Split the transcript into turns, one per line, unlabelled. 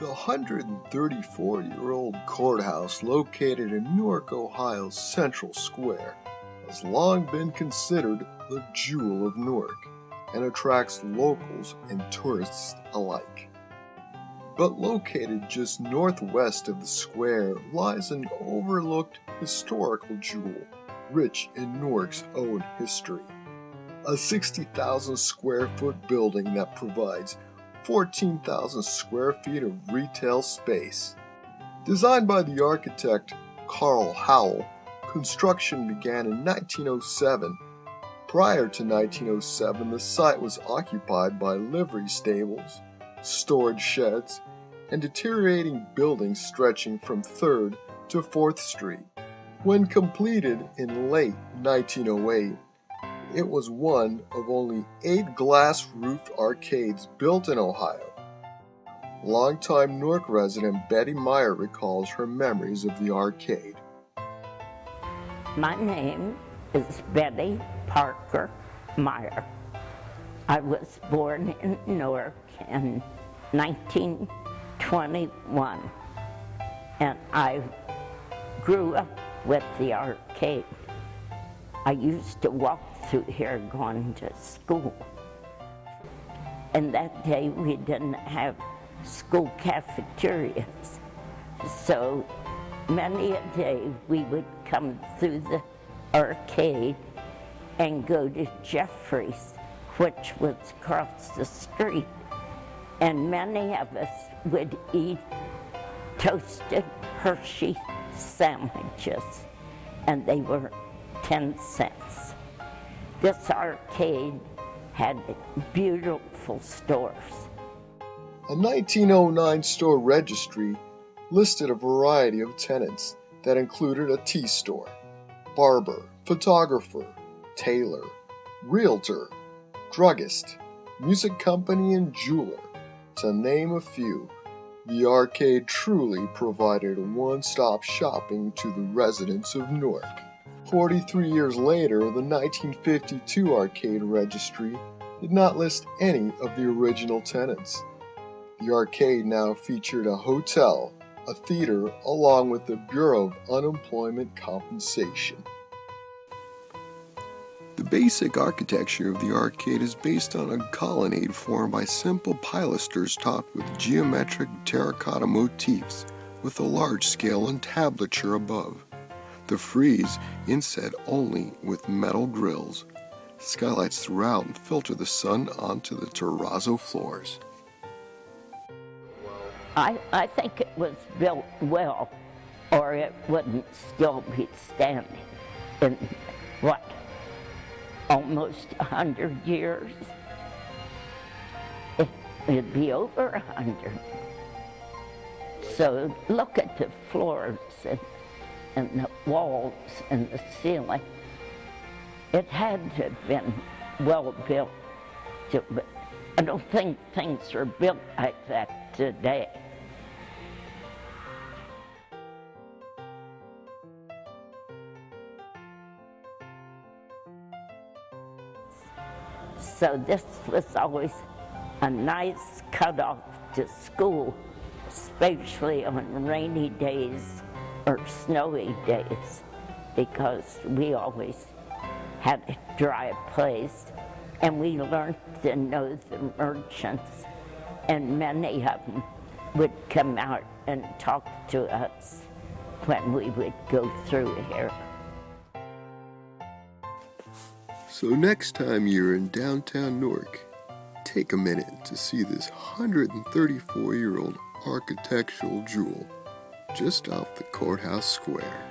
The 134-year-old courthouse located in Newark, Ohio's Central Square has long been considered the jewel of Newark and attracts locals and tourists alike. But located just northwest of the square lies an overlooked historical jewel, rich in Newark's own history. A 60,000 square foot building that provides 14,000 square feet of retail space. Designed by the architect Carl Howell, construction began in 1907. Prior to 1907, the site was occupied by livery stables, storage sheds, and deteriorating buildings stretching from 3rd to 4th Street. When completed in late 1908, it was one of only 8 glass-roofed arcades built in Ohio. Longtime Newark resident Betty Meyer recalls her memories of the arcade.
My name is Betty Parker Meyer. I was born in Newark in 1921, and I grew up with the arcade. I used to walk through here going to school. And that day we didn't have school cafeterias. So many a day we would come through the arcade and go to Jeffrey's, which was across the street. And many of us would eat toasted Hershey sandwiches, and they were 10 cents. This arcade had beautiful stores.
A 1909 store registry listed a variety of tenants that included a tea store, barber, photographer, tailor, realtor, druggist, music company, and jeweler, to name a few. The arcade truly provided one-stop shopping to the residents of Newark. 43 years later, the 1952 arcade registry did not list any of the original tenants. The arcade now featured a hotel, a theater, along with the Bureau of Unemployment Compensation. The basic architecture of the arcade is based on a colonnade formed by simple pilasters topped with geometric terracotta motifs with a large-scale entablature above. The frieze inset only with metal grills. Skylights throughout filter the sun onto the terrazzo floors.
I think it was built well, or it wouldn't still be standing in, almost 100 years? It'd be over 100. So look at the floors and the walls and the ceiling. It had to have been well built. I don't think things are built like that today. So this was always a nice cutoff to school, especially on rainy days or snowy days, because we always had a dry place, and we learned to know the merchants, and many of them would come out and talk to us when we would go through here.
So next time you're in downtown Newark, take a minute to see this 134-year-old architectural jewel just off the courthouse square.